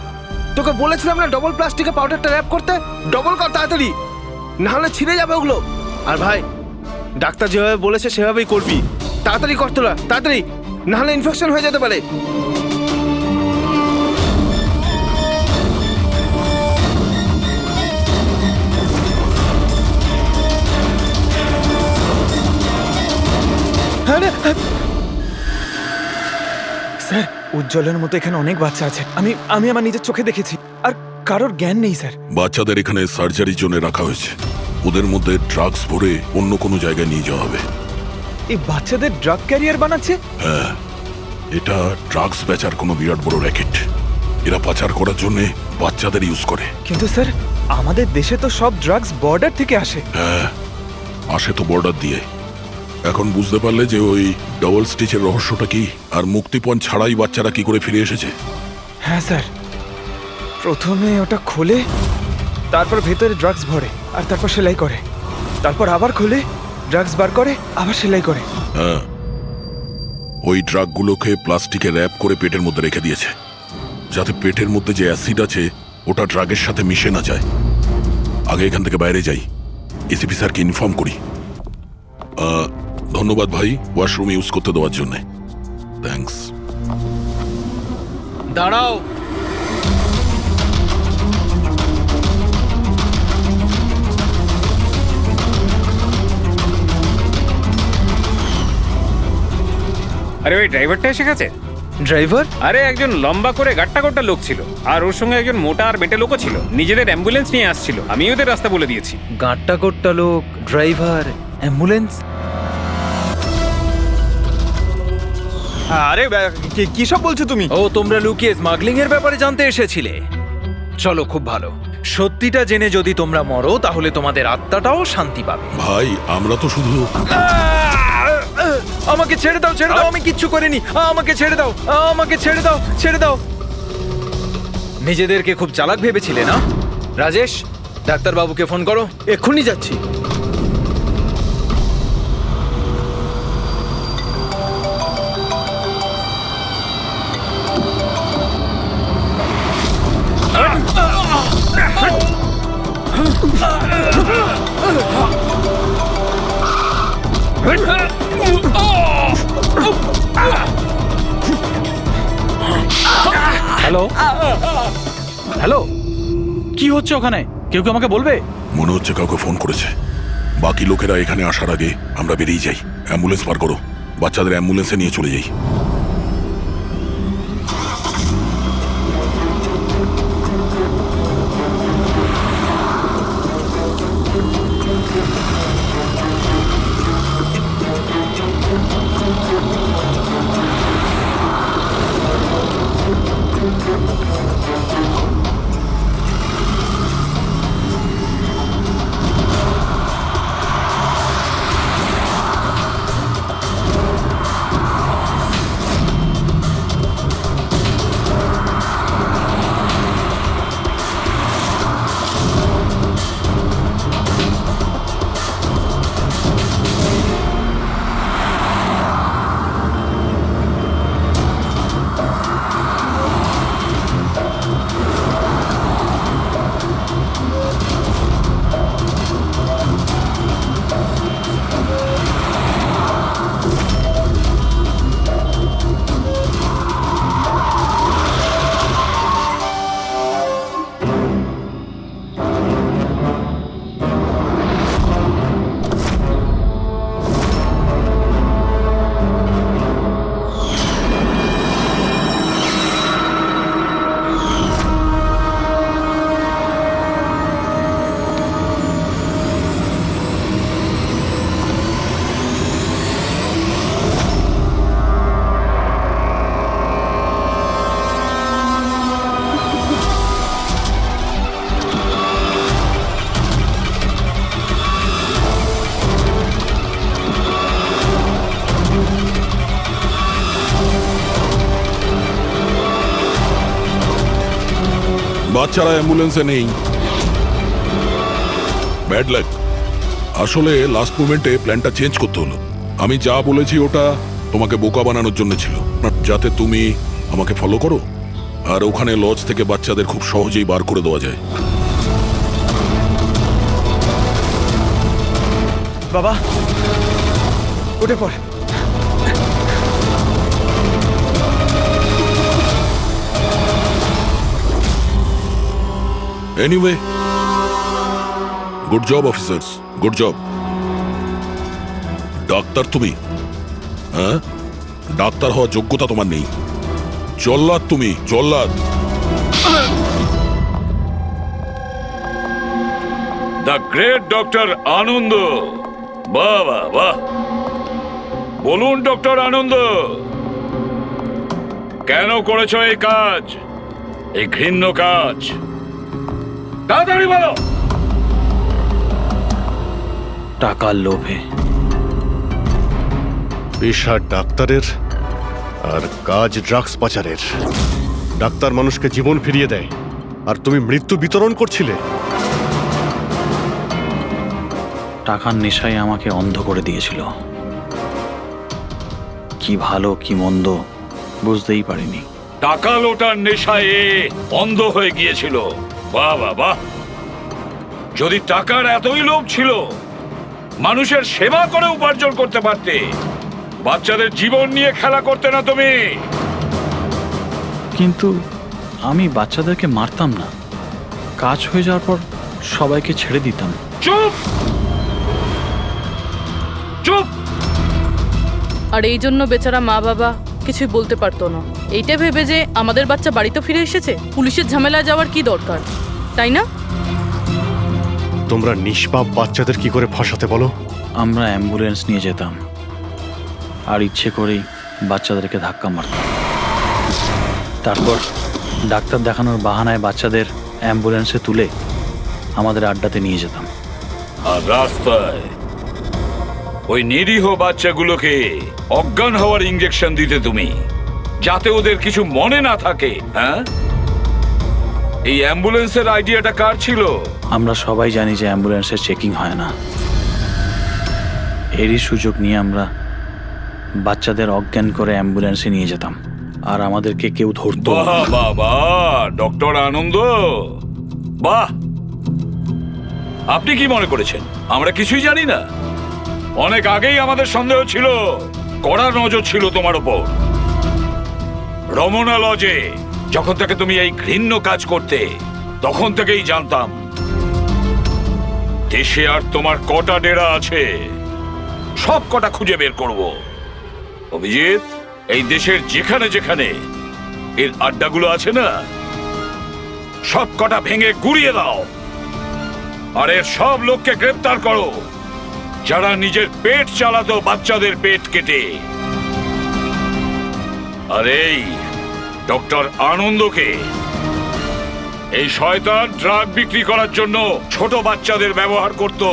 Speaker 8: তোকে বলেছিলাম না ডবল প্লাস্টিকের পাউডারটা র্যাপ করতে? ডবল কর তাড়াতাড়ি, না হলে ছিঁড়ে যাবে ওগুলো। আর ভাই, ডাক্তার যেভাবে বলেছে সেভাবেই করবি। তাড়াতাড়ি কর তোরা, তাড়াতাড়ি, না হলে ইনফেকশন হয়ে যেতে পারে।
Speaker 13: স্যার, উজ্জ্বলের মতো এখানে অনেক বাচ্চা আছে, আমি আমার নিজের চোখে দেখেছি, আর কারোর জ্ঞান নেই স্যার।
Speaker 11: বাচ্চাদের এখানে সার্জারির জন্য রাখা হয়েছে, ওদের মধ্যে ড্রাগস ভরে অন্য কোনো জায়গায় নিয়ে যাওয়া হবে।
Speaker 13: এই বাচ্চাদের ড্রাগ ক্যারিয়ার বানাচ্ছে?
Speaker 11: হ্যাঁ, এটা ড্রাগস বেচার কোনো বিরাট বড় র্যাকেট। এরা পাচার করার জন্য বাচ্চাদের ইউজ করে।
Speaker 13: কিন্তু স্যার, আমাদের দেশে তো সব ড্রাগস বর্ডার থেকে আসে।
Speaker 11: হ্যাঁ, আসে তো বর্ডার দিয়ে, এখন বুঝতে পারলে যে ওই ডবল স্টিচের রহস্যটা কি, আর মুক্তিপণ ছাড়াই বাচ্চারা কি করে ফিরে এসেছে?
Speaker 13: হ্যাঁ স্যার, প্রথমে ওটা খোলে, তারপর ভেতরে ড্রাগস ভরে আর তারপর সেলাই করে, তারপর আবার খোলে, ড্রাগস বার করে, আবার সেলাই করে।
Speaker 11: হ্যাঁ, ওই ড্রাগগুলোকে প্লাস্টিকে র্যাপ করে পেটের মধ্যে রেখে দিয়েছে, যাতে পেটের মধ্যে যে অ্যাসিড আছে ওটা ড্রাগের সাথে মিশে না যায়। আগে এখান থেকে বাইরে যাই, এসিপি স্যারকে ইনফর্ম করি। ধন্যবাদ ভাই ওয়াশরুম ইউজ করতে দেওয়ার জন্য। থ্যাঙ্কস।
Speaker 14: দাঁড়াও।
Speaker 7: আরে ওই ড্রাইভারটা এসে গেছে।
Speaker 14: ড্রাইভার?
Speaker 7: আরে একজন লম্বা করে গাট্টা গোট্টা লোক ছিল, আর ওর সঙ্গে একজন মোটা আর বেটে লোকও ছিল। নিজেদের অ্যাম্বুলেন্স নিয়ে আসছিল, আমি ওদের রাস্তা বলে দিয়েছি।
Speaker 14: গাঁটটা কোট্টা লোক, ড্রাইভার, অ্যাম্বুলেন্স।
Speaker 8: আরে কি সব বলছো তুমি?
Speaker 14: ও, তোমরা লুকিয়ে স্মাগলিং এর ব্যাপারে জানতে এসেছিলে। চলো, খুব ভালো। সত্যিটা জেনে যদি তোমরা মরো তাহলে তোমাদের আত্মাটাও শান্তি পাবে।
Speaker 11: ভাই আমরা তো শুধু...
Speaker 14: আমাকে ছেড়ে দাও, ছেড়ে দাও, আমি কিচ্ছু করিনি। আমাকে ছেড়ে দাও, আমাকে ছেড়ে দাও, ছেড়ে দাও। নিজেদেরকে খুব চালাক ভেবেছিলে না? রাজেশ, ডাক্তারবাবুকে ফোন করো।
Speaker 8: এক্ষুনি যাচ্ছি।
Speaker 15: হ্যালো হ্যালো, কি হচ্ছে ওখানে? কেউ কি আমাকে বলবে?
Speaker 11: মনে হচ্ছে কাউকে ফোন করেছে। বাকি লোকেরা এখানে আসার আগে আমরা বেরিয়ে যাই। অ্যাম্বুলেন্স পার করো, বাচ্চাদের অ্যাম্বুলেন্সে নিয়ে চলে যাই। বাচ্চারা অ্যাম্বুলেন্সে নেই। Bad luck. আসলে লাস্ট মোমেন্টে প্ল্যানটা চেঞ্জ করতে হলো। আমি যা বলেছি ওটা তোমাকে বোকা বানানোর জন্য ছিল, যাতে তুমি আমাকে ফলো করো আর ওখানে লজ থেকে বাচ্চাদের খুব সহজেই বার করে দেওয়া যায়।
Speaker 13: বাবা উঠে পড়।
Speaker 11: Anyway, good job officers, good job. Doctor তুমি? হ্যাঁ, ডাক্তার হওয়ার যোগ্যতা তোমার নেই। জল্লাদ তুমি, জল্লাদ।
Speaker 2: দ্য গ্রেট ডক্টর আনন্দ। বাহ বাহ বাহ, বলুন ডক্টর আনন্দ, কেন করেছো এই কাজ, এই ঘৃণ্য কাজ? তাড়াতাড়ি বলো।
Speaker 14: টাকার লোভে।
Speaker 1: পেশা ডাক্তারের আর কাজ ড্রাগস পাচারের। ডাক্তার মানুষকে জীবন ফিরিয়ে দেয়, আর তুমি মৃত্যু বিতরণ করছিলে।
Speaker 16: টাকার নেশায় আমাকে অন্ধ করে দিয়েছিল। কি ভালো কি মন্দ বুঝতেই পারিনি।
Speaker 2: টাকা লোটার নেশায় অন্ধ হয়ে গিয়েছিল। বাহ বাহ বাহ! যদি টাকার এতই লোভ ছিল, মানুষের সেবা করে উপার্জন করতে পারতে। বাচ্চাদের জীবন নিয়ে খেলা করতে না তুমি।
Speaker 16: কিন্তু আমি বাচ্চাদেরকে মারতাম না, কাজ হয়ে যাওয়ার পর সবাইকে ছেড়ে দিতাম।
Speaker 2: চুপ চুপ!
Speaker 3: আর এই জন্য বেচারা মা বাবা কিছুই বলতে পারতো না, এইটা ভেবে যে আমাদের বাচ্চা বাড়িতে ফিরে এসেছে, পুলিশের ঝামেলায় যাওয়ার কি দরকার, তাই না?
Speaker 1: তোমরা নিষ্পাপ বাচ্চাদের কি করে ফাঁসাতে বলো?
Speaker 16: আমরা অ্যাম্বুলেন্স নিয়ে যেতাম আর ইচ্ছে করেই বাচ্চাদেরকে ধাক্কা মারতাম। তারপর ডাক্তার দেখানোর বাহানায় বাচ্চাদের অ্যাম্বুলেন্সে তুলে আমাদের আড্ডাতে নিয়ে যেতাম।
Speaker 2: আর রাস্তায় ওই নিরীহ বাচ্চাগুলোকে অজ্ঞান হওয়ার ইঞ্জেকশন দিতে তুমি, যাতে ওদের কিছু মনে না থাকে। হ্যাঁ, এই অ্যাম্বুলেন্সের আইডিয়াটা কার ছিল?
Speaker 16: আমরা সবাই জানি যে অ্যাম্বুলেন্সের চেকিং হয় না। এরই সুযোগ নিয়ে আমরা বাচ্চাদের অজ্ঞান করে অ্যাম্বুলেন্সে নিয়ে যেতাম, আর আমাদেরকে কেউ ধরতো না।
Speaker 2: বাহ বাহ বাহ! ডক্টর আনন্দ, বাহ! আপনি কি মনে করেছেন আমরা কিছুই জানি না? অনেক আগেই আমাদের সন্দেহ ছিল, কড়া নজর ছিল তোমার ওপর। রমনা লজে যখন থেকে তুমি এই ঘৃণ্য কাজ করতে, তখন থেকেই জানতাম দেশে আর তোমার কটা ডেরা আছে সব কটা খুঁজে বের করব। অভিজিৎ, এই দেশের যেখানে যেখানে এর আড্ডাগুলো আছে না, সব কটা ভেঙে গুড়িয়ে দাও, আর এর সব লোককে গ্রেফতার করো যারা নিজের পেট চালাতো বাচ্চাদের পেট কেটে। আর এই ডক্টর আনন্দকে, এই শয়তান ড্রাগ বিক্রি করার জন্য ছোট বাচ্চাদের ব্যবহার করত।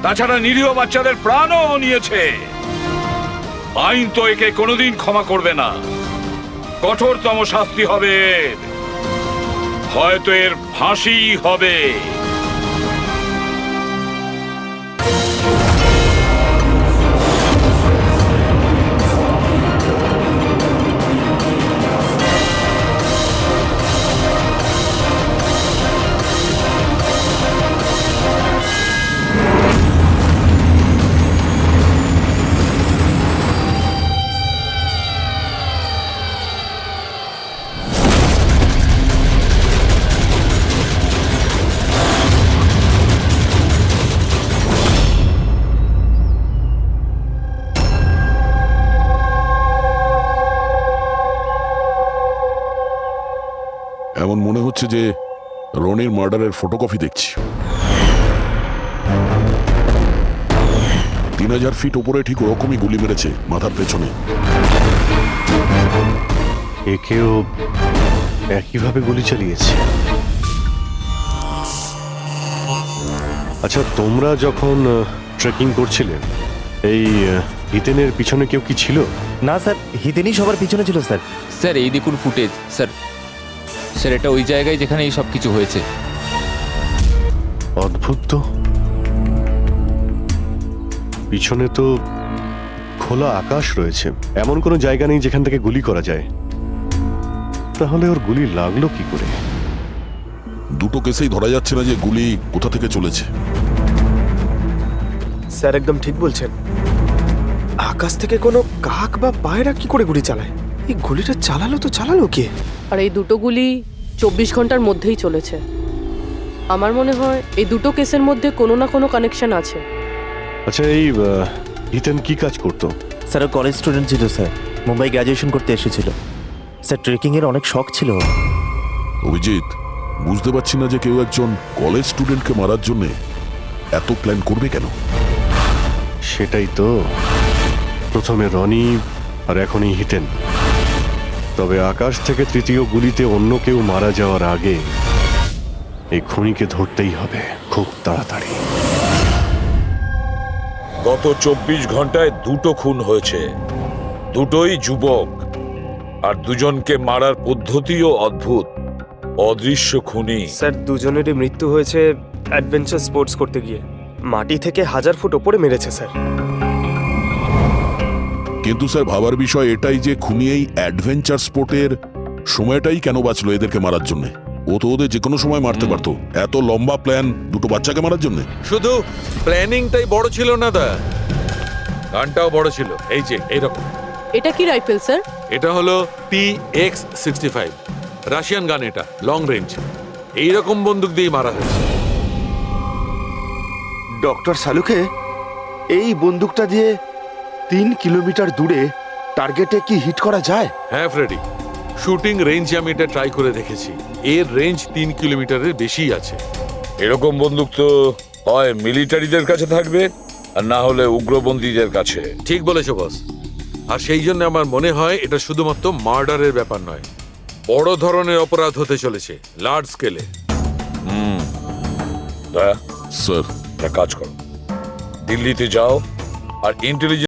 Speaker 2: তাছাড়া নিরীহ বাচ্চাদের প্রাণও নিয়েছে। আইন তো একে কোনোদিন ক্ষমা করবে না। কঠোরতম শাস্তি হবে এর। হয়তো এর ফাঁসি হবে।
Speaker 11: এমন মনে হচ্ছে যে রনির মার্ডারের ফটোকপি দেখছি। 3000 ফিট উপরে ঠিক ওরকমই গুলি মেরেছে মাথার পেছনে।
Speaker 1: একেও একইভাবে গুলি চালিয়েছে। আচ্ছা, তোমরা যখন ট্রেকিং করছিলে, এই হিতেনের পিছনে কেউ কি ছিল?
Speaker 17: না স্যার, হিতেনই সবার পিছনে ছিল স্যার।
Speaker 18: স্যার এই দেখুন ফুটেজ। স্যার স্যার এটা ওই জায়গায় যেখানে এই সব কিছু হয়েছে।
Speaker 1: অদ্ভুত তো, পিছনে তো খোলা আকাশ রয়েছে, এমন কোনো জায়গা নেই যেখান থেকে গুলি করা যায়। তাহলে ওর গুলি লাগলো কি করে?
Speaker 11: দুটো কেসেই ধরা যাচ্ছে না যে গুলি কোথা থেকে চলেছে।
Speaker 8: স্যার একদম ঠিক বলছেন। আকাশ থেকে কোনো কাক বা পায়রা কি করে গুলি চালায়? এই গুলিটা চালালো কে?
Speaker 3: আর এই দুটো গুলি 24 ঘন্টার মধ্যেই চলেছে। আমার মনে হয় এই দুটো কেসের মধ্যে কোনো না কোনো কানেকশন আছে।
Speaker 1: আচ্ছা, এই হিতেন কি কাজ করতো?
Speaker 17: স্যার কলেজ স্টুডেন্ট ছিল স্যার, মুম্বাই গ্র্যাজুয়েশন করতে এসেছিল স্যার। ট্রেকিং এর অনেক শখ ছিল।
Speaker 11: অভিজিৎ, বুঝতে পারছি না যে কেউ একজন কলেজ স্টুডেন্টকে মারার জন্য এত প্ল্যান করবে কেন।
Speaker 1: সেটাই তো, প্রথমে রনি আর এখনই হিতেন। তবে আকাশ থেকে তৃতীয় গুলিতে অন্য কেউ মারা যাওয়ার আগে এই খুনিকে ধরতেই হবে খুব তাড়াতাড়ি।
Speaker 2: গত 24 ঘন্টায় 2টো খুন হয়েছে, দুটোই যুবক, আর দুজনকে মারার পদ্ধতিও অদ্ভুত। অদৃশ্য খুনি।
Speaker 13: স্যার দুজনেরই মৃত্যু হয়েছে অ্যাডভেঞ্চার স্পোর্টস করতে গিয়ে। মাটি থেকে 1000 ফুট ওপরে মেরেছে স্যার।
Speaker 11: কিন্তু স্যার ভাবার বিষয় এটাই যে খুনি এই অ্যাডভেঞ্চার স্পোর্টের সময়টাই কেন বাঁচলো এদেরকে মারার জন্য? ও তো ওদের যে কোনো সময় মারতে পারতো। এত লম্বা প্ল্যান দুটো বাচ্চাকে মারার জন্য?
Speaker 12: শুধু প্ল্যানিংটাই বড় ছিল না দা, গানটাও বড় ছিল। এই যে এইরকম।
Speaker 3: এটা কি রাইফেল স্যার?
Speaker 12: এটা হলো PX-65 রাশিয়ান গান, এটা লং রেঞ্জ। এইরকম বন্দুক দিয়ে মারা হয়েছে।
Speaker 4: ডক্টর সালুকে, এই বন্দুকটা দিয়ে 3 কিলোমিটার দূরে টার্গেটে কি হিট করা যায়?
Speaker 12: হ্যাঁ ফ্রেডি, শুটিং রেঞ্জে আমি এটা ট্রাই করে দেখেছি। এর রেঞ্জ 3 কিলোমিটারের বেশি আছে।
Speaker 2: এরকম বন্দুক তো হয় মিলিটারিদের কাছে থাকবে, আর না হলে উগ্রপন্থীদের কাছে।
Speaker 12: ঠিক বলেছো বস। আর সেই জন্য আমার মনে হয় এটা শুধুমাত্র মার্ডারের ব্যাপার নয়, বড় ধরনের অপরাধ হতে চলেছে, লার্জ স্কেলে।
Speaker 2: দয়া
Speaker 11: স্যার,
Speaker 2: একটা কাজ করো, দিল্লিতে যাও আর ইন্টেলিজেন্স